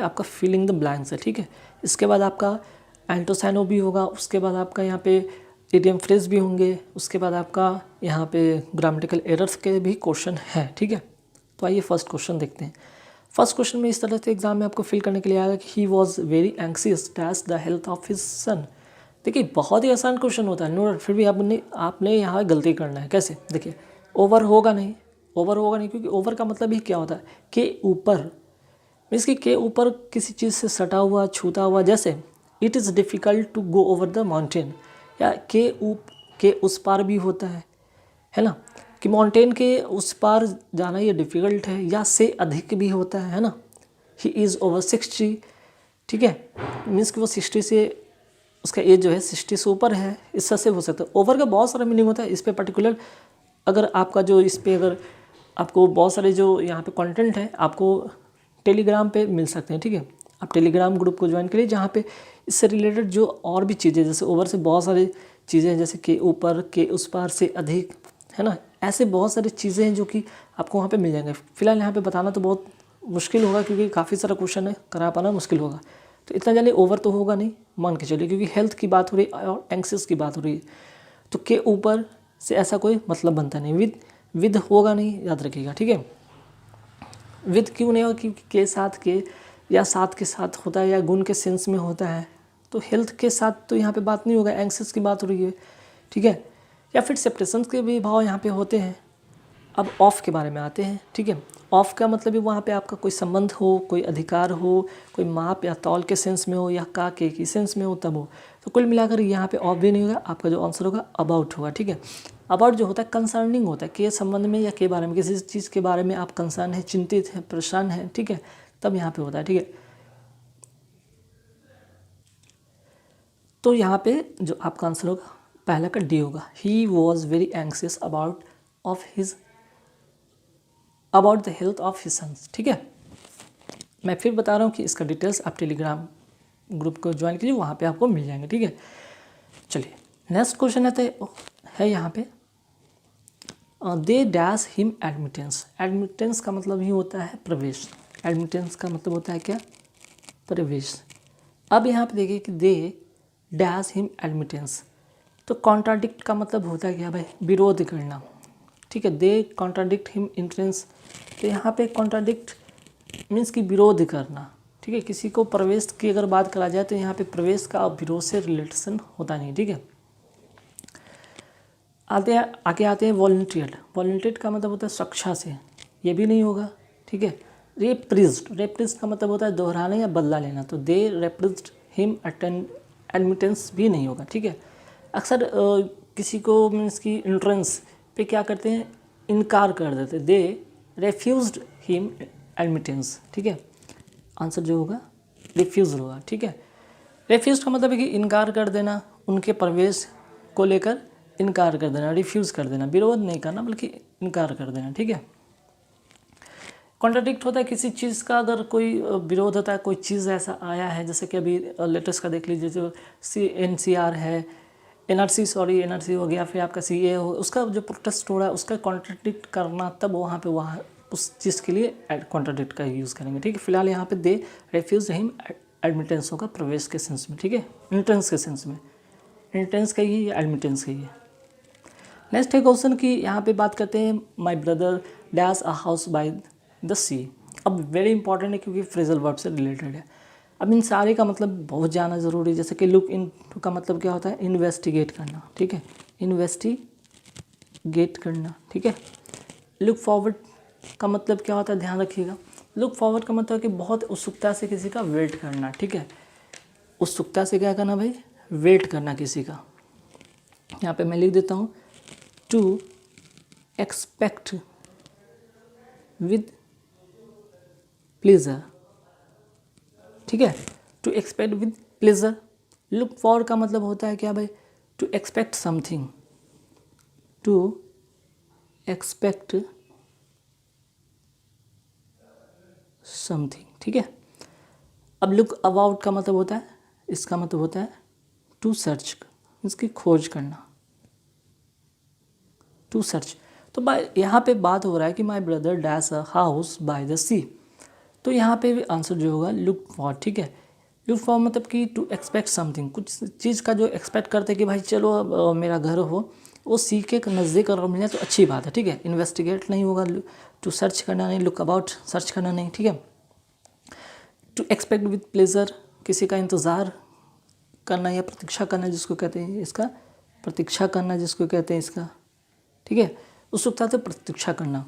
आपका filling the blanks है, ठीक है। इसके बाद आपका एंटोसाइनो भी होगा, उसके बाद आपका यहाँ पे इडियम फ्रेज भी होंगे, उसके बाद आपका यहाँ पे ग्रामेटिकल एरर्स के भी क्वेश्चन हैं, ठीक है। तो आइए फर्स्ट क्वेश्चन देखते हैं। फर्स्ट क्वेश्चन में इस तरह से एग्जाम में आपको फिल करने के लिए आएगा कि he was very anxious touch the health of his son. देखिए बहुत ही आसान क्वेश्चन होता है, नो डाउट, फिर भी आपने यहाँ गलती करना है। कैसे? देखिए ओवर होगा नहीं, क्योंकि ओवर का मतलब ही क्या होता है, के ऊपर, मीन्स कि के ऊपर किसी चीज़ से सटा हुआ, छूता हुआ। जैसे it is difficult to go over the mountain, या के उस पार भी होता है ना, कि माउंटेन के उस पार जाना ये डिफ़िकल्ट है, या से अधिक भी होता है ना। ही इज़ ओवर 60, ठीक है, मीन्स कि वो 60 से, उसका एज जो है 60 से ऊपर है, इस तरह से हो सकता है। ओवर का बहुत सारा मीनिंग होता है, इस पर पर्टिकुलर अगर आपका जो इस पर अगर आपको बहुत सारे जो यहाँ पे कंटेंट है आपको टेलीग्राम पे मिल सकते हैं, ठीक है। आप टेलीग्राम ग्रुप को ज्वाइन करिए, जहाँ पे इससे रिलेटेड जो और भी चीज़ें, जैसे ओवर से बहुत सारी चीज़ें हैं, जैसे के ऊपर, के उस पार, से अधिक, है ना, ऐसे बहुत सारी चीज़ें हैं जो कि आपको वहाँ पे मिल जाएंगे। फिलहाल यहाँ पे बताना तो बहुत मुश्किल होगा, क्योंकि काफ़ी सारा क्वेश्चन है, करा पाना मुश्किल होगा। तो इतना जल्दी ओवर तो होगा नहीं, मान के चलिए, क्योंकि हेल्थ की बात हो रही है और एंक्सियस की बात हो रही है, तो के ऊपर से ऐसा कोई मतलब बनता नहीं। विद होगा नहीं, याद रखिएगा, ठीक है। विद क्यों नहीं होगा? क्योंकि के साथ के, या साथ के साथ होता है, या गुण के सेंस में होता है, तो हेल्थ के साथ तो यहाँ पे बात नहीं होगा, एंक्सियस की बात हो रही है, ठीक है। या फिर सेप्रेशन के भी भाव यहाँ पे होते हैं। अब ऑफ के बारे में आते हैं, ठीक है। ऑफ का मतलब भी वहाँ पे आपका कोई संबंध हो, कोई अधिकार हो, कोई माप या तौल के सेंस में हो, या का के की सेंस में हो, तब हो। तो कुल मिलाकर यहाँ पे ऑफ भी नहीं होगा, आपका जो आंसर होगा अबाउट होगा, ठीक है। अबाउट जो होता है कंसर्निंग होता है, के संबंध में या के बारे में, किसी चीज़ के बारे में आप कंसर्न है, चिंतित है, परेशान है, ठीक है, तब यहाँ पे होता है, ठीक है। तो यहाँ पे जो आपका आंसर होगा पहला का डी होगा। He was very anxious about the health of his sons, ठीक है। मैं फिर बता रहा हूँ कि इसका डिटेल्स आप टेलीग्राम ग्रुप को ज्वाइन कीजिए, वहाँ पे आपको मिल जाएंगे, ठीक है। चलिए नेक्स्ट क्वेश्चन है यहाँ पे, they dash him admittance. Admittance का मतलब ही होता है प्रवेश। एडमिटेंस का मतलब होता है क्या? प्रवेश। अब यहाँ पे देखिए कि दे डैश हिम एडमिटेंस, तो कॉन्ट्राडिक्ट का मतलब होता है क्या भाई? विरोध करना, ठीक है। दे कॉन्ट्राडिक्ट हिम एंट्रेंस, तो यहाँ पे कॉन्ट्राडिक्ट मीन्स कि विरोध करना, ठीक है। किसी को प्रवेश की अगर बात करा जाए तो यहाँ पे प्रवेश का और विरोध से रिलेशन होता नहीं, ठीक है। आगे आते हैं वॉलंटियर्ड। वॉलंटियर्ड का मतलब होता है सुरक्षा से, ये भी नहीं होगा, ठीक है। रेप्रिज्ड का मतलब होता है दोहराना या बदला लेना, तो दे रेप्रिज्ड हिम एडमिटेंस भी नहीं होगा, ठीक है। अक्सर किसी को मीन्स की एंट्रेंस पे क्या करते हैं, इनकार कर देते, दे रेफ्यूज्ड हिम एडमिटेंस, ठीक है। आंसर जो होगा रिफ्यूज होगा, ठीक है। रेफ्यूज का मतलब है कि इनकार कर देना, उनके प्रवेश को लेकर इनकार कर देना, रिफ्यूज़ कर देना, विरोध नहीं करना बल्कि इनकार कर देना, ठीक है। कॉन्ट्राडिक्ट होता है किसी चीज़ का अगर कोई विरोध होता है, कोई चीज़ ऐसा आया है, जैसे कि अभी लेटेस्ट का देख लीजिए, जो NCR है, NRC हो गया, फिर आपका CA हो, उसका जो प्रोटेस्ट हो रहा है उसका कॉन्ट्राडिक्ट करना, तब वहाँ उस चीज़ के लिए कॉन्ट्राडिक्ट का यूज़ करेंगे, ठीक है। फिलहाल यहाँ पे दे रेफ्यूज हिम एडमिटेंस होगा प्रवेश के सेंस में, ठीक है, एंट्रेंस के सेंस में। एंट्रेंस का ही है, एडमिटेंस का ही है। नेक्स्ट है क्वेश्चन की यहाँ पे बात करते हैं, my brother dash a house by the sea. अब वेरी इंपॉर्टेंट है क्योंकि फ्रेजल वर्ब से रिलेटेड है। अब इन सारे का मतलब बहुत जानना ज़रूरी है। जैसे कि लुक इन का मतलब क्या होता है? इन्वेस्टिगेट करना, ठीक है, इन्वेस्टिगेट करना, ठीक है। लुक फॉरवर्ड का मतलब क्या होता है? ध्यान रखिएगा। लुक फॉरवर्ड का मतलब कि बहुत उत्सुकता से किसी का वेट करना, ठीक है। उत्सुकता से क्या करना भाई? वेट करना किसी का। यहाँ पे मैं लिख देता हूँ, टू एक्सपेक्ट विद प्लेजर, ठीक है, to expect with pleasure. Look for का मतलब होता है क्या भाई? To expect something, to expect something, ठीक है। अब लुक अबाउट का मतलब होता है, इसका मतलब होता है टू सर्च, इसकी खोज करना, टू सर्च। तो यहाँ पे बात हो रहा है कि my brother dash a house by the sea, तो यहाँ पे भी आंसर जो होगा लुक फॉर, ठीक है। लुक फॉर मतलब कि टू एक्सपेक्ट समथिंग, कुछ चीज़ का जो एक्सपेक्ट करते कि भाई चलो अब मेरा घर हो, वो सी के नज़दीक अगर मिल जाए तो अच्छी बात है, ठीक है। इन्वेस्टिगेट नहीं होगा, टू सर्च करना नहीं, लुक अबाउट सर्च करना नहीं, ठीक है। टू एक्सपेक्ट विथ प्लेजर, किसी का इंतज़ार करना या प्रतीक्षा करना जिसको कहते हैं, इसका प्रतीक्षा करना जिसको कहते हैं इसका, ठीक है, उत्सुकता से प्रतीक्षा करना।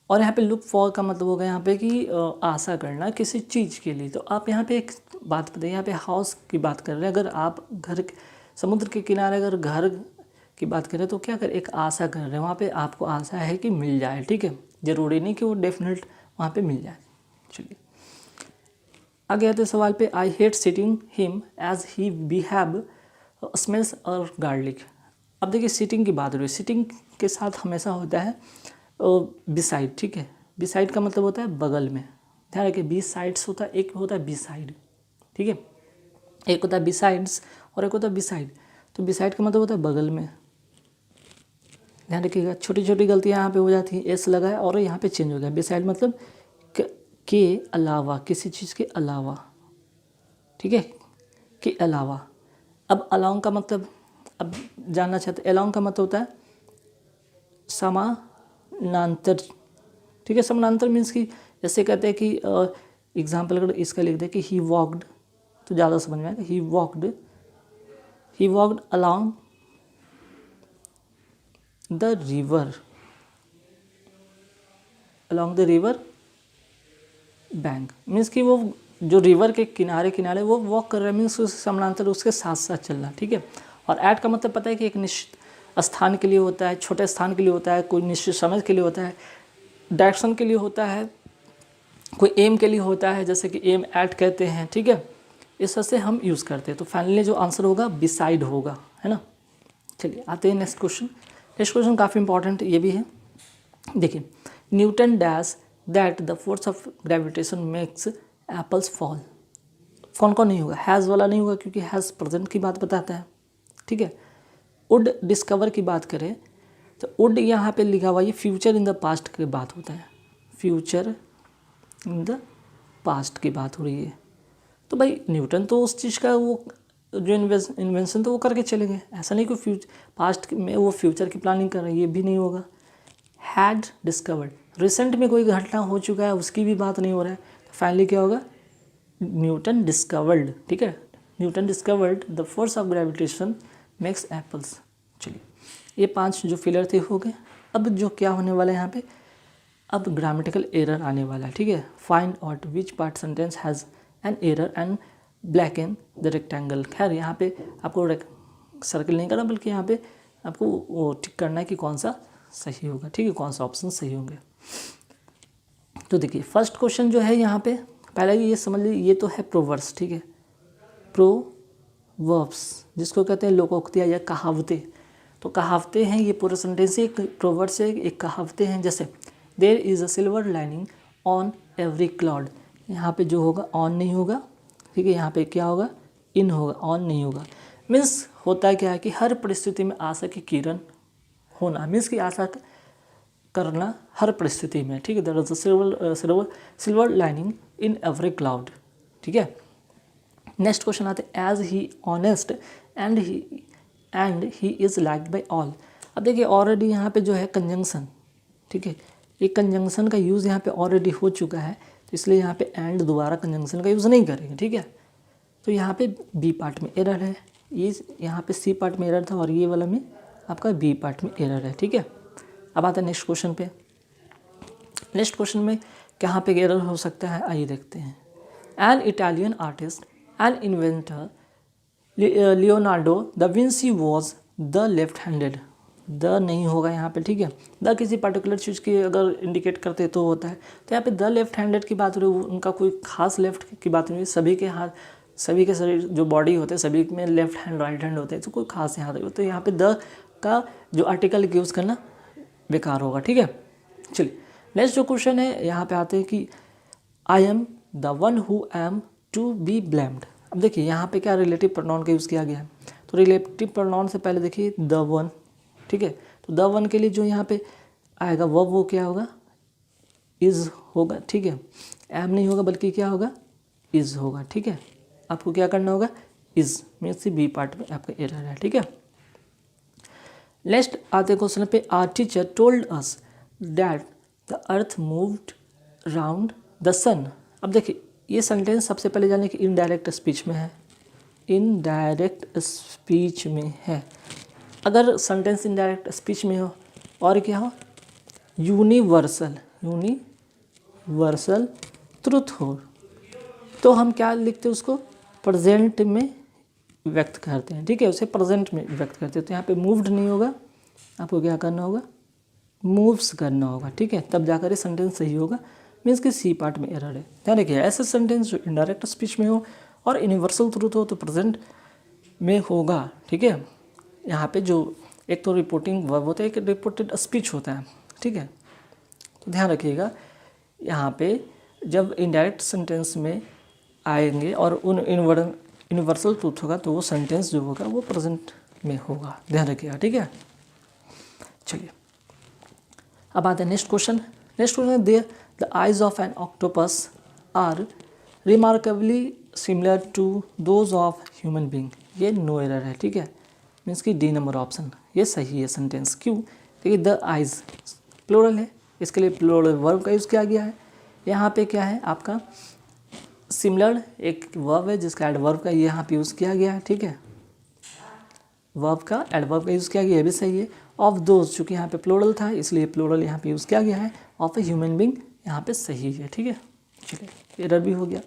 और यहाँ पे लुक फॉर का मतलब होगा यहाँ पे कि आशा करना किसी चीज़ के लिए। तो आप यहाँ पे एक बात बताइए, यहाँ पे हाउस की बात कर रहे हैं, अगर आप घर समुद्र के किनारे अगर घर की बात करें तो क्या कर एक आशा कर रहे हैं, वहाँ पे आपको आशा है कि मिल जाए, ठीक है, ज़रूरी नहीं कि वो डेफिनेट वहाँ पे मिल जाए। चलिए आगे आते सवाल पे, I hate sitting him as he behave smells और गार्लिक। अब देखिए सिटिंग की बात हो रही है, सिटिंग के साथ हमेशा होता है बिसाइड, ठीक है। बिसाइड का मतलब होता है बगल में, ध्यान रखिए, बी साइड्स होता है, एक होता है बिसाइड, ठीक है, एक होता है बिसाइड्स और एक होता है बिसाइड। तो बिसाइड का मतलब होता है बगल में, ध्यान रखिएगा। छोटी छोटी गलतियाँ यहाँ पे हो जाती हैं, एस लगा है और यहाँ पे चेंज हो गया। बिसाइड मतलब के अलावा, किसी चीज़ के अलावा, ठीक है, के अलावा। अब अलाउंग का मतलब अब जानना चाहते, अलाउंग का मतलब होता है समानांतर, ठीक है। समानांतर मीन्स कि जैसे कहते हैं कि एग्जाम्पल अगर इसका लिख दे कि ही वॉक्ड, तो ज़्यादा समझ में आएगा। He walked along the river, along the river bank, means कि वो जो रिवर के किनारे किनारे वो वॉक कर रहे हैं, मीन्स उसके समानांतर उसके साथ साथ चलना, ठीक है। और ऐट का मतलब पता है कि एक निश्चित स्थान के लिए होता है, छोटे स्थान के लिए होता है, कोई निश्चित समय के लिए होता है, डायरेक्शन के लिए होता है, कोई एम के लिए होता है, जैसे कि एम ऐट कहते हैं, ठीक है। इस से हम यूज़ करते हैं। तो फाइनली जो आंसर होगा बिसाइड होगा, है ना। चलिए आते हैं नेक्स्ट क्वेश्चन। नेक्स्ट क्वेश्चन काफ़ी इंपॉर्टेंट ये भी है। देखिए, Newton dash that the force of gravitation makes apples fall. कौन कौन नहीं होगा, हैज़ वाला नहीं होगा क्योंकि हैज़ प्रेजेंट की बात बताता है, ठीक है। वुड डिस्कवर की बात करें तो वुड यहाँ पे लिखा हुआ, ये फ्यूचर इन द पास्ट की बात होता है, फ्यूचर इन द पास्ट की बात हो रही है। तो भाई न्यूटन तो उस चीज़ का वो जो इन्वेंशन तो वो करके चले गए, ऐसा नहीं कि पास्ट में वो फ्यूचर की प्लानिंग कर रहे हैं, ये भी नहीं होगा। हैड डिस्कवर्ड, रिसेंट में कोई घटना हो चुका है उसकी भी बात नहीं हो रहा है, तो फाइनली क्या होगा, न्यूटन डिस्कवर्ड, ठीक है। Newton discovered the force of gravitation makes apples. चलिए ये 5 जो फिलर थे हो गए। अब जो क्या होने वाला है यहाँ पे, अब ग्रामेटिकल एरर आने वाला है, ठीक है। Find out which part sentence has an error and black in the rectangle. खैर यहाँ पे आपको सर्कल नहीं करना, बल्कि यहाँ पे आपको वो टिक करना है कि कौन सा सही होगा, ठीक है, कौन सा ऑप्शन सही होंगे। तो देखिए फर्स्ट क्वेश्चन जो है यहाँ पे, पहले ये समझ लीजिए, ये तो है प्रोवर्ब्स, ठीक है, प्रोवर्ब्स जिसको कहते हैं लोकोक्तियाँ या कहावतें। तो कहावतें हैं, ये पूरा सेंटेंस एक प्रोवर्ब्स है, एक कहावतें हैं। जैसे there is a silver lining on every cloud, यहाँ पे जो होगा ऑन नहीं होगा, ठीक है, यहाँ पे क्या होगा, इन होगा, ऑन नहीं होगा। मीन्स होता है क्या है कि हर परिस्थिति में आशा की किरण होना, मीन्स की आशा करना हर परिस्थिति में, ठीक है। There is a silver lining in every cloud, ठीक है। नेक्स्ट क्वेश्चन आते हैं, as he honest and he is liked by all. अब देखिए ऑलरेडी यहाँ पे जो है कंजंक्शन, ठीक है, एक कंजंक्शन का यूज़ यहाँ पे ऑलरेडी हो चुका है, तो इसलिए यहाँ पे एंड दोबारा कंजंक्शन का यूज़ नहीं करेंगे, ठीक है। तो यहाँ पे बी पार्ट में एरर है, ये यहाँ पे सी पार्ट में एरर था और ये वाला में आपका बी पार्ट में एरर है, ठीक है। अब आता है नेक्स्ट क्वेश्चन पे। नेक्स्ट क्वेश्चन में कहाँ पे एरर हो सकता है, आइए देखते हैं। An Italian artist and inventor Leonardo da Vinci was the left handed. The नहीं होगा यहाँ पे, ठीक है। द किसी पर्टिकुलर चीज़ की अगर इंडिकेट करते तो होता है, तो यहाँ पे द लेफ्ट हैंडेड की बात हो रही है, उनका कोई खास लेफ्ट की बात नहीं है, सभी के हाथ, सभी के शरीर जो बॉडी होते हैं सभी में लेफ्ट हैंड राइट हैंड होते हैं, तो कोई खास यहाँ तो यहाँ पे द का जो आर्टिकल यूज़ करना बेकार होगा, ठीक है। चलिए नेक्स्ट जो क्वेश्चन है यहाँ पे आते हैं कि I am the one who am to be blamed. अब देखिए यहाँ पे क्या रिलेटिव प्रोनाउन का यूज़ किया गया है, तो रिलेटिव प्रोनाउन से पहले देखिए द वन, ठीक है। तो द वन के लिए जो यहाँ पे आएगा वो क्या होगा, इज़ होगा, ठीक है। एम नहीं होगा बल्कि क्या होगा, इज़ होगा, ठीक है। आपको क्या करना होगा, इज़ मीन्स बी पार्ट में आपका एरर है, ठीक है। नेक्स्ट आते क्वेश्चन पे, our teacher told us that the earth moved round the sun. अब देखिए ये सेंटेंस सबसे पहले जाने कि इनडायरेक्ट स्पीच में है, इनडायरेक्ट स्पीच में है। अगर सेंटेंस इनडायरेक्ट स्पीच में हो और क्या हो, यूनिवर्सल ट्रुथ हो, तो हम क्या लिखते हैं उसको, प्रेजेंट में व्यक्त करते हैं, ठीक है, उसे प्रेजेंट में व्यक्त करते हैं। तो यहाँ पे मूव्ड नहीं होगा, आपको क्या करना होगा, मूव्स करना होगा, ठीक है, तब जाकर ये सेंटेंस सही होगा। मीन्स कि सी पार्ट में एरर है। ध्यान रखिए ऐसे सेंटेंस जो इनडायरेक्ट स्पीच में हो और यूनिवर्सल ट्रुथ हो तो प्रेजेंट में होगा, ठीक है। यहाँ पे जो एक तो रिपोर्टिंग वर्ब होता है, एक रिपोर्टेड स्पीच होता है, ठीक है। तो ध्यान रखिएगा यहाँ पे जब इनडायरेक्ट सेंटेंस में आएंगे और उन यूनिवर्सल ट्रूथ होगा तो वो सेंटेंस जो होगा वो प्रेजेंट में होगा, ध्यान रखिएगा, ठीक है। चलिए अब आते हैं next question. Next question the the eyes of an octopus are remarkably similar to those of human being. ये नो एरर है, ठीक है, मीन्स कि डी नंबर ऑप्शन ये सही है सेंटेंस। क्यों, क्योंकि द आइज प्लूरल है, इसके लिए प्लूरल वर्ब का यूज़ किया गया है। यहाँ पे क्या है आपका सिमिलर एक वर्ब है जिसका एडवर्ब का यहाँ पे यूज़ किया गया है, ठीक है, वर्ब का एडवर्ब का यूज़ किया गया है, भी सही है। ऑफ दोज चूँकि यहाँ पे प्लूरल था इसलिए प्लूरल यहाँ पे यूज़ किया गया है। ऑफ ए ह्यूमन बींग यहाँ पे सही है, ठीक है। चलिए एरर भी हो गया।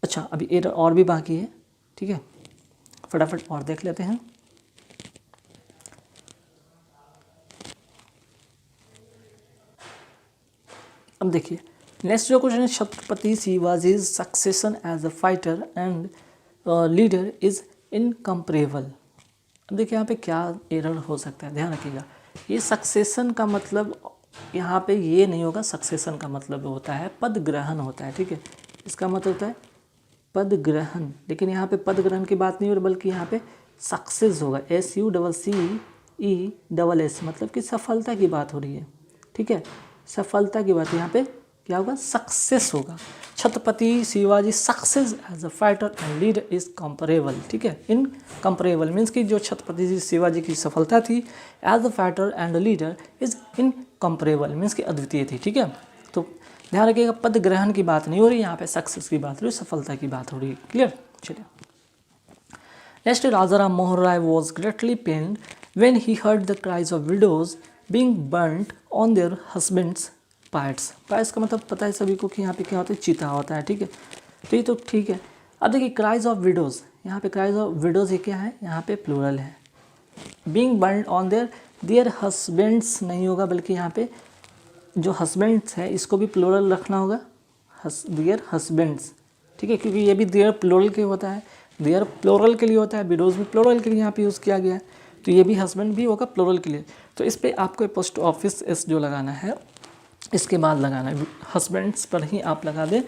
अच्छा अभी एरर और भी बाकी है, ठीक है, फटाफट और देख लेते हैं। अब देखिए नेक्स्ट जो क्वेश्चन है, Chhatrapati Shivaji succession as a fighter and leader is incomparable. अब देखिए यहाँ पे क्या एरर हो सकता है, ध्यान रखिएगा। ये सक्सेशन का मतलब यहाँ पे ये नहीं होगा, सक्सेशन का मतलब होता है पद ग्रहण होता है, ठीक है, इसका मतलब होता है पद ग्रहण। लेकिन यहाँ पे पद ग्रहण की बात नहीं हो रही बल्कि यहाँ पे सक्सेस होगा, SUCCESS, मतलब कि सफलता की बात हो रही है, ठीक है, सफलता की बात। यहाँ पे क्या होगा, सक्सेस होगा। Chhatrapati Shivaji success as a fighter and leader is comparable, ठीक है, इन कंपरेबल मीन्स कि जो छत्रपति शिवाजी की सफलता थी as a fighter and leader is in comparable means कि अद्वितीय थी, ठीक है। तो ध्यान रखिएगा पद ग्रहण की बात नहीं हो रही, यहाँ पे सक्सेस की बात हो रही, सफलता की बात हो रही है, क्लियर। चलिए next, Raja Ram Mohan Roy was greatly pained when he heard the cries of widows being burned on their husbands parts. Parts का मतलब पता है सभी को कि यहाँ पे क्या होता है, चिता होता है, ठीक है, तो ये तो ठीक है। अब देखिए क्राइज ऑफ विडोज, यहाँ पे क्राइज ऑफ विडोज ये क्या है, यहाँ पे प्लूरल है। Being burned on their husbands नहीं होगा बल्कि यहाँ पे जो हस्बैंड्स है इसको भी प्लूरल रखना होगा, देयर हस्बैंड्स, ठीक है, क्योंकि ये भी देयर प्लूरल के होता है, देयर प्लूरल के लिए होता है, विडोज भी प्लूरल के लिए यहाँ पे यूज़ किया गया है, तो ये भी हस्बैंड भी होगा प्लूरल के लिए। तो इस पर आपको पोस्ट ऑफिस एस जो लगाना है इसके बाद लगाना है, हस्बैंड्स पर ही आप लगा दें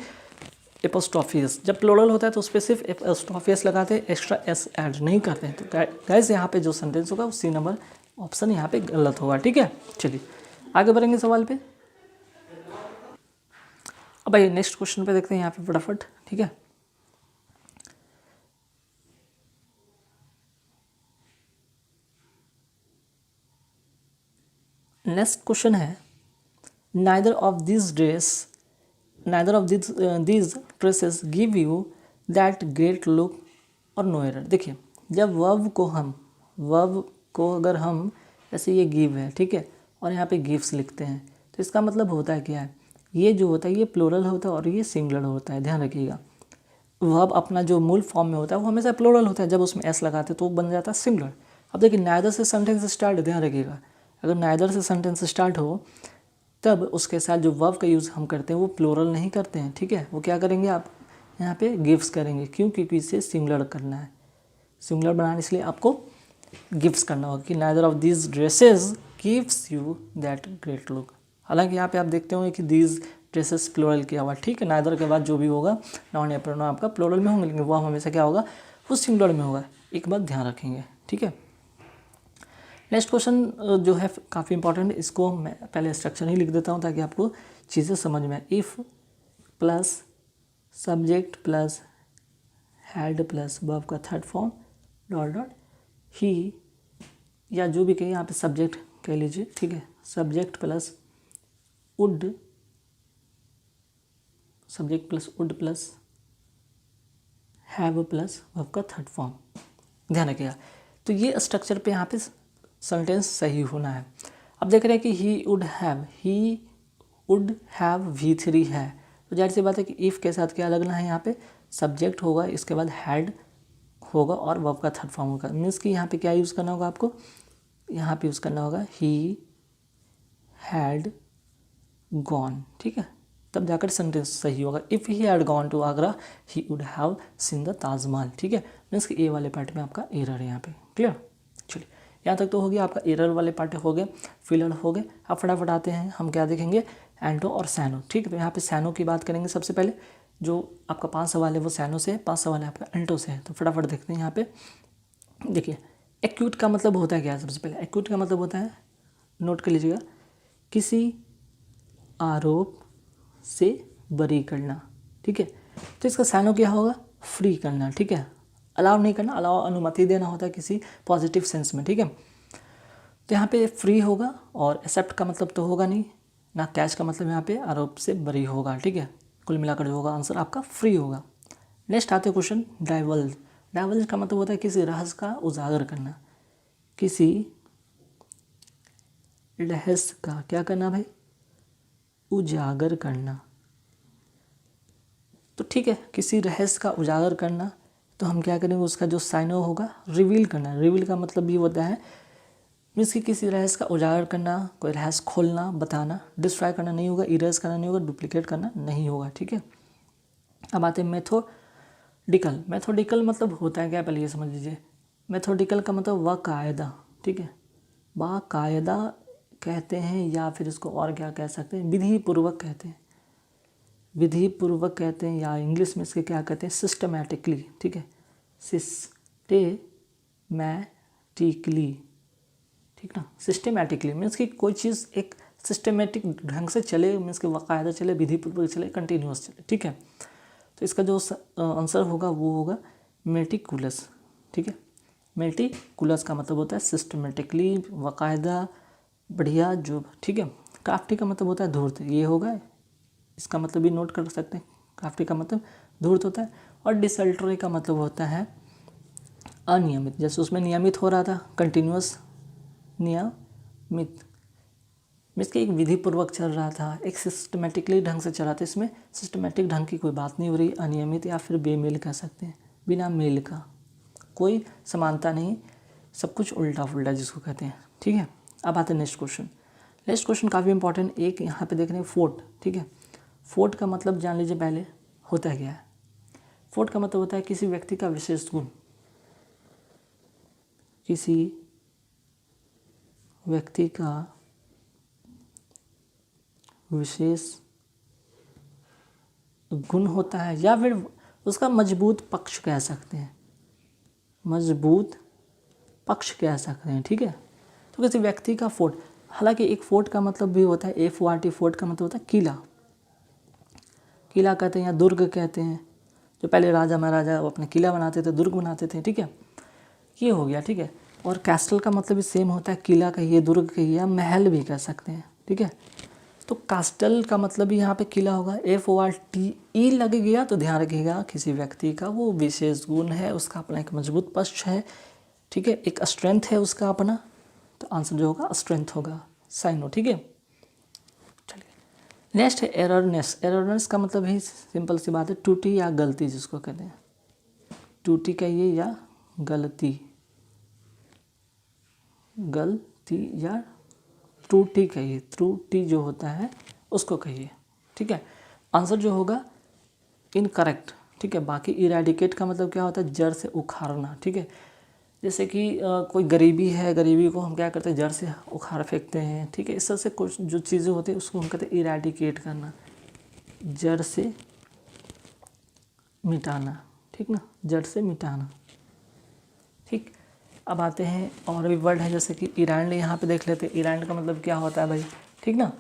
एपोस्ट्रोफियस। जब प्लूरल होता है तो उस पर सिर्फ एपोस्ट्रोफियस लगाते हैं, एक्स्ट्रा एस ऐड नहीं करते हैं। तो गाइस यहाँ पे जो सेंटेंस होगा वो सी नंबर ऑप्शन यहाँ पे गलत होगा, ठीक है। चलिए आगे बढ़ेंगे सवाल पे। अब भाई नेक्स्ट क्वेश्चन पे देखते हैं यहाँ पे फटाफट, ठीक है। नेक्स्ट क्वेश्चन है, neither of these dresses give you that great look और no error। देखिए जब वर्ब को अगर हम ऐसे ये गिव है, ठीक है, और यहाँ पे गिव्स लिखते हैं तो इसका मतलब होता है क्या है, ये जो होता है ये प्लूरल होता है और ये सिंगुलर होता है, ध्यान रखिएगा। वर्ब अपना जो मूल फॉर्म में होता है वो हमेशा प्लूरल होता है, जब उसमें एस लगाते हैं तो वो बन जाता है सिंगुलर। अब देखिए नाइदर से सेंटेंस स्टार्ट, ध्यान रखिएगा, अगर नाइदर से सेंटेंस स्टार्ट हो तब उसके साथ जो वर्ब का यूज़ हम करते हैं वो प्लूरल नहीं करते हैं, ठीक है, वो क्या करेंगे आप यहाँ पे गिव्स करेंगे। क्यों, क्योंकि इसे सिंगुलर करना है, सिंगुलर बनाने इसलिए आपको गिव्स करना होगा कि neither of these dresses gives you that great look. हालांकि यहाँ पे आप देखते होंगे कि दीज ड्रेसेस प्लूरल किया हुआ, ठीक है, नाइदर के बाद जो भी होगा नॉन या प्रोनाउन आपका प्लूरल में होंगे, लेकिन वो हमेशा क्या होगा, वो सिंगुलर में होगा, एक बात ध्यान रखेंगे, ठीक है। नेक्स्ट क्वेश्चन जो है काफ़ी इंपॉर्टेंट, इसको मैं पहले स्ट्रक्चर ही लिख देता हूँ ताकि आपको चीज़ें समझ में आए। If plus subject plus had plus verb का थर्ड फॉर्म डॉट डॉट ही, या जो भी कहिए यहाँ पे सब्जेक्ट कह लीजिए, ठीक है, subject plus would, subject plus would plus have plus verb का थर्ड फॉर्म, ध्यान रखिएगा। तो ये स्ट्रक्चर पे यहाँ पे सेंटेंस सही होना है। अब देख रहे हैं कि ही वुड हैव V3 है, तो जाहिर सी बात है कि इफ़ के साथ क्या लगना है, यहाँ पे सब्जेक्ट होगा, इसके बाद हैड होगा और वर्ब का थर्ड फॉर्म होगा। मीन्स कि यहाँ पे क्या यूज़ करना होगा आपको, यहाँ पे यूज़ करना होगा ही हैड गॉन, ठीक है, तब जाकर सेंटेंस सही होगा। If he had gone to Agra he would have seen the Taj Mahal, ठीक है। मीन्स कि ए वाले पार्ट में आपका एरर है यहाँ पे, क्लियर। चलिए यहाँ तक तो हो गया, आपका एरर वाले पार्ट हो गए, फिलर हो गए। अब फटाफट आते हैं, हम क्या देखेंगे, एंटो और सैनो, ठीक है। तो यहाँ पे सैनो की बात करेंगे सबसे पहले। जो आपका 5 सवाल है वो सैनो से है, 5 सवाल है आपका एंटो से है। तो फटाफट देखते हैं यहाँ पे। देखिए एक्यूट का मतलब होता है क्या है, सबसे पहले एक्यूट का मतलब होता है, नोट कर लीजिएगा, किसी आरोप से बरी करना, ठीक है। तो इसका सैनो क्या होगा, फ्री करना, ठीक है, अलाउ नहीं करना, अलाउ अनुमति देना होता है किसी पॉजिटिव सेंस में, ठीक है। तो यहाँ पे फ्री होगा, और एक्सेप्ट का मतलब तो होगा नहीं ना, कैच का मतलब यहाँ पे आरोप से बरी होगा, ठीक है। कुल मिलाकर जो होगा आंसर आपका फ्री होगा। नेक्स्ट आते क्वेश्चन डाइवल्ज। डाइवल्ज का मतलब होता है किसी रहस्य का उजागर करना, किसी रहस्य का क्या करना भाई, उजागर करना। तो ठीक है, किसी रहस्य का उजागर करना, तो हम क्या करेंगे, उसका जो साइनो होगा रिवील करना। रिवील का मतलब भी होता है मीन्स कि किसी रहस्य का उजागर करना, कोई रहस्य खोलना, बताना। डिस्ट्रॉय करना नहीं होगा, इरेज करना नहीं होगा, डुप्लीकेट करना नहीं होगा, ठीक है। अब आते हैं मेथोडिकल। मेथोडिकल मतलब होता है क्या, पहले ये समझ लीजिए। मेथोडिकल का मतलब बाकायदा, ठीक है, बाकायदा कहते हैं, या फिर इसको और क्या कह सकते हैं, विधि पूर्वक कहते हैं, विधि पूर्वक कहते हैं, या इंग्लिश में इसके क्या कहते हैं, सिस्टमैटिकली, ठीक है, सिस्टेमैटिकली, ठीक ना। सिस्टमैटिकली मीन्स कि कोई चीज़ एक सिस्टमेटिक ढंग से चले, मीन्स कि बाकायदा चले, विधिपूर्वक चले, कंटिन्यूअस चले, ठीक है। तो इसका जो आंसर होगा वो होगा मेटिकुलस, ठीक है। मेटिकुलस का मतलब होता है सिस्टमेटिकली, बाकायदा, बढ़िया, जो, ठीक है। क्राफ्टी का मतलब होता है धूर्त, ये होगा, इसका मतलब भी नोट कर सकते हैं। क्राफ्टी का मतलब धूर्त होता है। और डिसल्टरी का मतलब होता है अनियमित, जैसे उसमें नियमित हो रहा था, कंटिन्यूअस, नियमित मीन्स कि एक विधि पूर्वक चल रहा था, एक सिस्टमेटिकली ढंग से चल रहा था। इसमें सिस्टमेटिक ढंग की कोई बात नहीं हो रही, अनियमित या फिर बेमेल कह सकते हैं, बिना मेल का, कोई समानता नहीं, सब कुछ उल्टा फुल्टा जिसको कहते हैं, ठीक है। अब आते हैं नेक्स्ट क्वेश्चन। नेक्स्ट क्वेश्चन काफ़ी इंपॉर्टेंट, एक यहाँ पे देख रहे हैं फोर्ट, ठीक है। फोर्ट का मतलब जान लीजिए पहले होता है क्या है। फोर्ट का मतलब होता है किसी व्यक्ति का विशेष गुण, किसी व्यक्ति का विशेष गुण होता है, या फिर उसका मजबूत पक्ष कह सकते हैं, मजबूत पक्ष कह सकते हैं, ठीक है। तो किसी व्यक्ति का फोर्ट, हालांकि एक फोर्ट का मतलब भी होता है FORT, फोर्ट का मतलब होता है किला, किला कहते हैं या दुर्ग कहते हैं। जो पहले राजा महाराजा अपने किला बनाते थे, दुर्ग बनाते थे, ठीक है, ये हो गया, ठीक है। और कैस्टल का मतलब भी सेम होता है, किला कहिए, दुर्ग कहिए, या महल भी कह सकते हैं, ठीक है। तो कास्टल का मतलब भी यहाँ पे किला होगा, FORTE लग गया तो ध्यान रखिएगा, किसी व्यक्ति का वो विशेष गुण है, उसका अपना एक मजबूत पक्ष है, ठीक है, एक स्ट्रेंथ है उसका अपना। तो आंसर जो होगा स्ट्रेंथ होगा, साइनो, ठीक है। चलिए नेक्स्ट है एररनेस। एररनेस का मतलब ही सिंपल सी बात है, टूटी या गलती जिसको कहते हैं, टूटी कहिए या गलती, गलती या त्रुटि कहिए, त्रुटि जो होता है उसको कहिए, ठीक है। आंसर जो होगा इनकरेक्ट, ठीक है। बाकी इरेडिकेट का मतलब क्या होता है, जड़ से उखाड़ना, ठीक है। जैसे कि कोई गरीबी है, गरीबी को हम क्या करते हैं, जड़ से उखाड़ फेंकते हैं, ठीक है। इस तरह से कुछ जो चीज़ें होती हैं उसको हम कहते हैं इरेडिकेट करना, जड़ से मिटाना, ठीक ना, जड़ से मिटाना, ठीक। अब आते हैं और भी वर्ड है, जैसे कि इरांड यहाँ पे देख लेते हैं। इरांड का मतलब क्या होता है भाई, ठीक ना।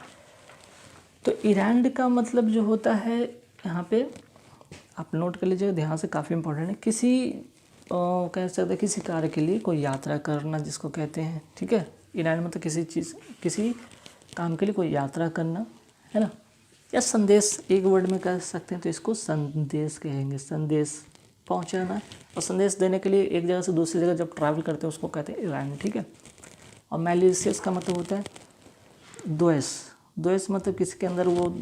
तो इरांड का मतलब जो होता है यहाँ पे आप नोट कर लीजिएगा ध्यान से, काफ़ी इंपॉर्टेंट है। किसी कह सकते हैं किसी कार्य के लिए कोई यात्रा करना जिसको कहते हैं, ठीक है। इरांड मतलब किसी चीज़, किसी काम के लिए कोई यात्रा करना, है ना। या संदेश एक वर्ड में कह सकते हैं, तो इसको संदेश कहेंगे। संदेश पहुंचाना और संदेश देने के लिए एक जगह से दूसरी जगह जब ट्रैवल करते हैं उसको कहते हैं इरांड, ठीक है। और मैलिशियस का मतलब होता है द्वेष। द्वेष मतलब किसी के अंदर वो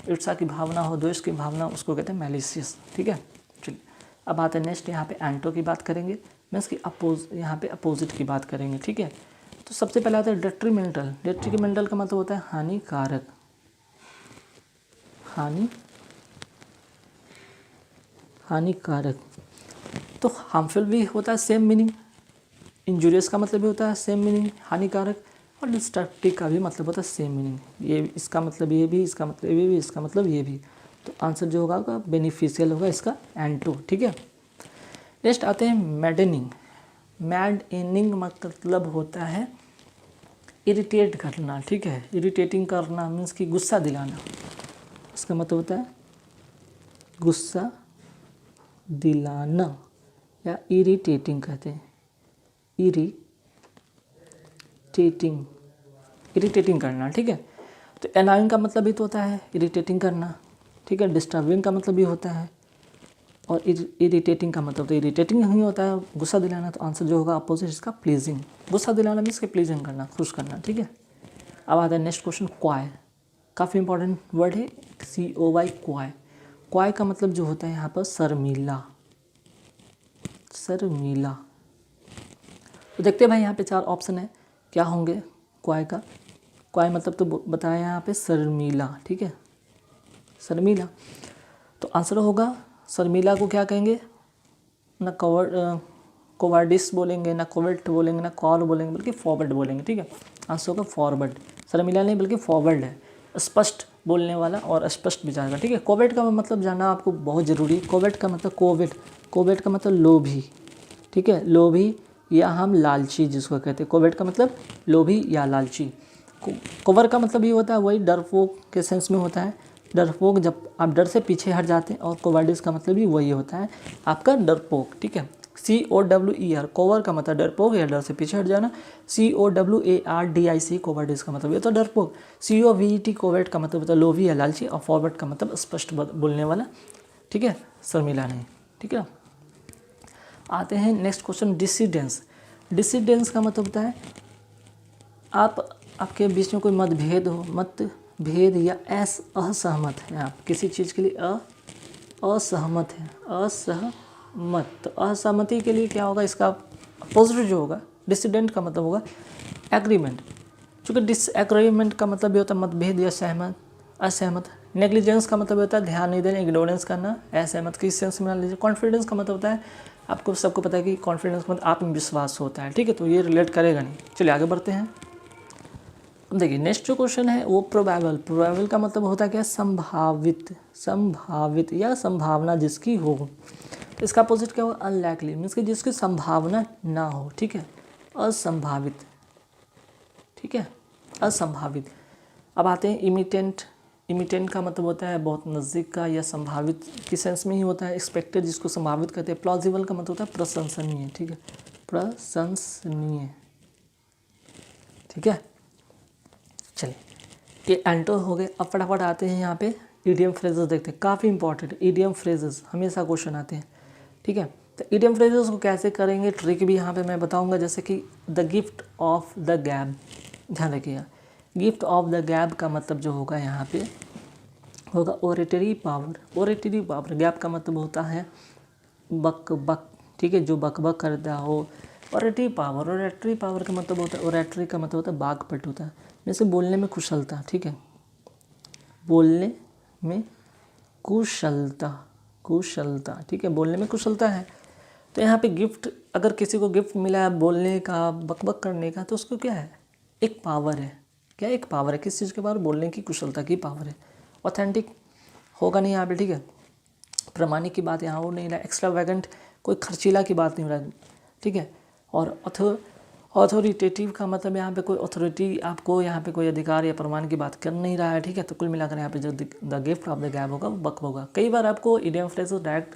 ईर्ष्या की भावना हो, द्वेष की भावना, उसको कहते हैं मैलिशियस, ठीक है। चलिए अब आते हैं नेक्स्ट, यहाँ पे एंटो की बात करेंगे, मीन्स की यहाँ पे अपोजिट की बात करेंगे, ठीक है। तो सबसे पहले आता है डेट्रीमेंटल। डेट्रीमेंटल का मतलब होता है हानिकारक। हानिकारक। तो हार्मफुल भी होता है, सेम मीनिंग। इंजूरियस का मतलब भी होता है सेम मीनिंग, हानिकारक। और डिस्ट्रक्टिव का भी मतलब होता है सेम मीनिंग। ये इसका मतलब ये भी, इसका मतलब ये भी, इसका मतलब ये भी। तो आंसर जो होगा बेनिफिशियल होगा इसका एंटो, ठीक है। नेक्स्ट आते हैं मैडनिंग। मैडनिंग मतलब होता है इरिटेट करना, ठीक है। इरिटेटिंग करना मीन्स कि गुस्सा दिलाना। इसका मतलब होता है गुस्सा दिलाना, या इरिटेटिंग कहते हैं। इरिटेटिंग करना, ठीक है। तो एनाइंग का मतलब भी तो होता है इरिटेटिंग करना, ठीक है। डिस्टर्बिंग का मतलब भी होता है, और इरिटेटिंग का मतलब तो इरिटेटिंग ही होता है, गुस्सा दिलाना। तो आंसर जो होगा अपोजिट इसका प्लीजिंग। गुस्सा दिलाना मीन्स के प्लीजिंग करना, खुश करना, ठीक है। अब आता है नेक्स्ट क्वेश्चन, क्वाय। काफ़ी इंपॉर्टेंट वर्ड है, COY, क्वाय। क्वाय का मतलब जो होता है यहाँ पर शर्मीला। शर्मीला। तो देखते हैं भाई यहाँ पे 4 ऑप्शन है, क्या होंगे क्वाय का। क्वाय मतलब तो बताया यहाँ पे शर्मीला, ठीक है। शर्मीला। तो आंसर होगा शर्मीला को क्या कहेंगे, ना कोवार्डिस बोलेंगे, ना कोवर्ट बोलेंगे, ना कॉल बोलेंगे, बल्कि फॉरवर्ड बोलेंगे, ठीक है। आंसर होगा फॉरवर्ड। शर्मीला नहीं बल्कि फॉरवर्ड है, स्पष्ट बोलने वाला और स्पष्ट विचार का, ठीक है। कोवेट का मतलब जानना आपको बहुत ज़रूरी है। कोवेट का मतलब कोवेट का मतलब लोभी, ठीक है। लोभी या हम लालची जिसको कहते हैं। कोवेट का मतलब लोभी या लालची। कोवर का मतलब ये होता है वही डरपोक के सेंस में होता है। डरपोक जब आप डर से पीछे हट जाते हैं, और कोवार्डिस का मतलब भी वही होता है आपका डरपोक, ठीक है। COWER कोवर का मतलब डरपोक या डर से पीछे हट जाना। COWARDIC कोवार्डिस का मतलब ये तो डरपोक। COVET कोवेट का मतलब होता है लोभी या लालची, और फॉरवर्ड का मतलब स्पष्ट बोलने वाला, ठीक है, शर्मिला नहीं, ठीक है। आते हैं नेक्स्ट क्वेश्चन, डिसिडेंस। डिसिडेंस का मतलब होता है आपके बीच में कोई मतभेद या असहमत है, आप किसी चीज़ के लिए असहमत है, असहमत। तो असहमति के लिए क्या होगा, इसका अपोजिट जो होगा डिसिडेंट का मतलब होगा एग्रीमेंट। चूँकि डिसएग्रीमेंट का मतलब भी होता है मतभेद या असहमत। नेग्लिजेंस का मतलब होता है ध्यान नहीं देना, इग्नोरेंस करना, असहमत की सेंस में मान लीजिए। कॉन्फिडेंस का मतलब होता है, आपको सबको पता है कि कॉन्फिडेंस का मतलब आत्मविश्वास होता है, ठीक है। तो ये रिलेट करेगा नहीं। चलिए आगे बढ़ते हैं। अब देखिए नेक्स्ट जो क्वेश्चन है वो प्रोबेबल। प्रोबेबल का मतलब होता है क्या, संभावित या संभावना जिसकी हो। इसका अपोजिट क्या होगा, अनलाइकली, मीन्स कि जिसकी संभावना ना हो, ठीक है। असंभावित, ठीक है, असंभावित। अब आते हैं इमिटेंट। इमिटेंट का मतलब होता है बहुत नज़दीक का या संभावित की सेंस में ही होता है। एक्सपेक्टेड जिसको संभावित कहते हैं। प्लॉजिबल का मतलब होता है प्रशंसनीय, ठीक है, प्रशंसनीय, ठीक है। चलिए ये एंटो हो गए। अब फटाफट आते हैं यहाँ पे ईडियम फ्रेजेस देखते हैं, काफ़ी इंपॉर्टेंट। ईडियम फ्रेजेस हमेशा क्वेश्चन आते हैं, ठीक है। तो ईडियम फ्रेजेस को कैसे करेंगे, ट्रिक भी यहाँ पे मैं बताऊँगा। जैसे कि द गिफ्ट ऑफ द गैब, ध्यान रखिएगा। गिफ्ट ऑफ द गैब का मतलब जो होगा यहाँ पे होगा oratory power. Oratory power, gap का मतलब होता है बक, ठीक है, जो बक करता हो। ओरेटरी पावर का मतलब होता है, ओरेटरी का मतलब होता है वाक्पटुता, जैसे बोलने में कुशलता, ठीक है, बोलने में कुशलता, ठीक है, बोलने में कुशलता है। तो यहाँ पे गिफ्ट, अगर किसी को गिफ्ट मिला है बोलने का, बक करने का, तो उसको क्या है, एक पावर है। क्या एक पावर है, किस चीज़ के पावर, बोलने की कुशलता की पावर है। ऑथेंटिक होगा नहीं यहाँ पे, ठीक है, प्रामाणिक की बात यहाँ हो नहीं रहा, एक्स्ट्रावेगेंट कोई खर्चीला की बात नहीं हो रहा, ठीक है। और अथॉरिटेटिव का मतलब यहाँ पे कोई अथॉरिटी आपको यहाँ पे कोई अधिकार या प्रमाण की बात कर नहीं रहा है, ठीक है। तो कुल मिलाकर यहाँ पे जो द गिफ्ट ऑफ द गैब होगा वो बक होगा। कई बार आपको इडियम फ्रेज और डायरेक्ट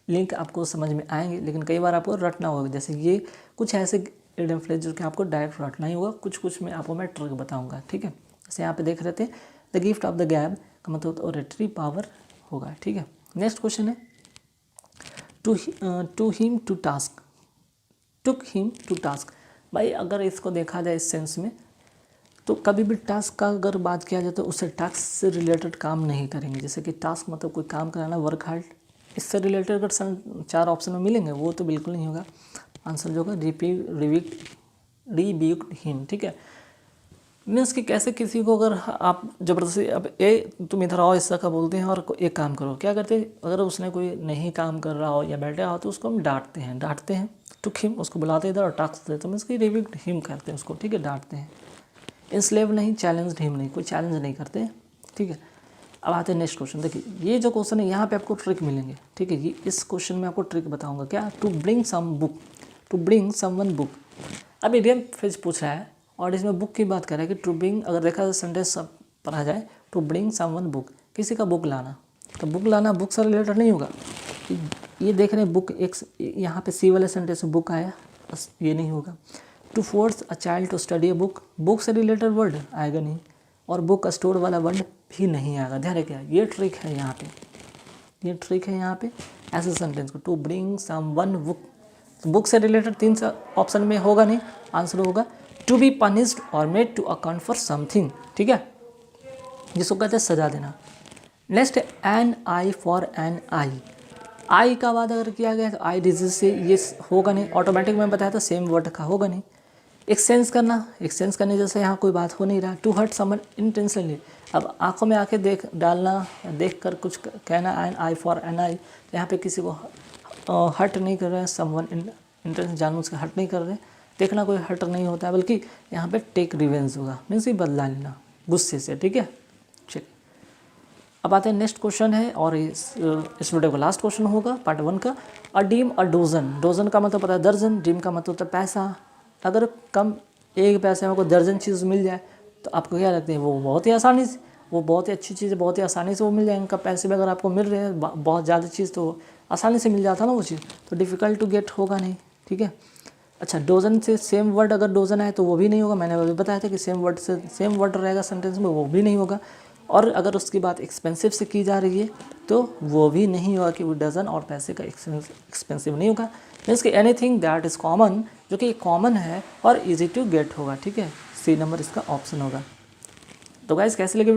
लिंक आपको समझ में आएंगे, लेकिन कई बार आपको रटना होगा। जैसे ये कुछ ऐसे इडियम फ्रेज जो कि आपको डायरेक्ट रटना ही होगा, कुछ में आपको मैं ट्रिक बताऊँगा, ठीक है। जैसे यहाँ पे देख रहे थे द गिफ्ट ऑफ द गैब का मतलब ऑरेटरी पावर होगा, ठीक है। नेक्स्ट क्वेश्चन है to him to task, took him to task. भाई अगर इसको देखा जाए इस सेंस में, तो कभी भी टास्क का अगर बात किया जाए तो उससे टास्क से रिलेटेड काम नहीं करेंगे। जैसे कि टास्क मतलब कोई काम कराना, वर्क हार्ड, इससे रिलेटेड अगर 4 ऑप्शन में मिलेंगे वो तो बिल्कुल नहीं होगा। आंसर जो होगा रिब्यूक्ड हिम, ठीक है। मीन्स कि कैसे किसी को अगर आप ज़बरदस्ती अब तुम इधर आओ ऐसा का बोलते हैं और एक काम करो, क्या करते हैं, अगर उसने कोई नहीं काम कर रहा हो या बैठा हो तो उसको हम डांटते हैं। टुक हिम उसको बुलाते इधर और टास्क देते हैं, मीन्स कि रिब्यूक्ड हिम करते हैं उसको, ठीक है, डांटते हैं। इंस्लेव नहीं, चैलेंज हिम नहीं, कोई चैलेंज नहीं करते, ठीक है। अब आते हैं नेक्स्ट क्वेश्चन। देखिए ये जो क्वेश्चन है यहाँ पे आपको ट्रिक मिलेंगे, ठीक है। ये इस क्वेश्चन में आपको ट्रिक बताऊंगा, क्या, टू ब्रिंग समवन बुक। अब इडियम फ्रेज पूछ रहा है और इसमें बुक की बात कर रहा है कि टू ब्रिंग, अगर देखा जाए सेंटेंस पढ़ा जाए, टू ब्रिंग समवन बुक, किसी का बुक लाना। तो बुक लाना बुक से रिलेटेड नहीं होगा। ये देख रहे हैं बुक, एक यहाँ पे सी वाले सेंटेंस में बुक आया, बस ये नहीं होगा। To force a child to study a book, book से रिलेटेड वर्ड आएगा नहीं, और बुक स्टोर वाला वर्ड भी नहीं आएगा। ध्यान रखिए ये ट्रिक है यहाँ पे, ऐसे सेंटेंस को to bring someone book, book से रिलेटेड 3 ऑप्शन में होगा नहीं, आंसर होगा टू बी पनिश्ड और made to account for something, ठीक है, जिसको कहते हैं सजा देना। नेक्स्ट है an eye for an eye का बात अगर किया गया तो आई डिजीज से ये होगा नहीं, ऑटोमेटिक मैं बताया था सेम वर्ड का होगा नहीं। एक्सचेंज करने जैसे यहाँ कोई बात हो नहीं रहा। टू हर्ट समवन इंटेंशनली, अब आंखों में आके देख कर कुछ कहना, एन आई फॉर एन आई, तो यहाँ पे किसी को हर्ट नहीं कर रहे हैं, समवन इंटेंशन जानबूझ के हर्ट नहीं कर रहे हैं। देखना कोई हर्ट नहीं होता है, बल्कि यहाँ पे टेक रिवेंज होगा, मीन्स ये बदला लेना गुस्से से, ठीक है। चलिए अब आते हैं नेक्स्ट क्वेश्चन है, और इस वीडियो का लास्ट क्वेश्चन होगा पार्ट 1 का। अ डीम अ डोजन का मतलब पता है दर्जन, डीम का मतलब होता है पैसा। अगर कम एक पैसे में कोई दर्जन चीज़ मिल जाए तो आपको क्या लगता है, वो बहुत ही आसानी से, वो बहुत ही अच्छी चीज़ है, बहुत ही आसानी से वो मिल जाएंगे। पैसे में अगर आपको मिल रहे हैं बहुत ज़्यादा चीज़ तो आसानी से मिल जाता ना वो चीज़, तो डिफ़िकल्ट टू गेट होगा नहीं, ठीक है। अच्छा डोजन से सेम वर्ड अगर डोजन आए तो वो भी नहीं होगा, मैंने अभी बताया था कि सेम वर्ड से सेम वर्ड रहेगा सेंटेंस में, वो भी नहीं होगा। और अगर उसकी बात एक्सपेंसिव से की जा रही है तो वो भी नहीं होगा कि वो डजन और पैसे का एक्सपेंसिव नहीं होगा। मीन्स कि एनीथिंग दैट इज़ कॉमन, जो कि कॉमन है और इजी टू गेट होगा, ठीक है। सी नंबर इसका ऑप्शन होगा। तो गाइस कैसे लगे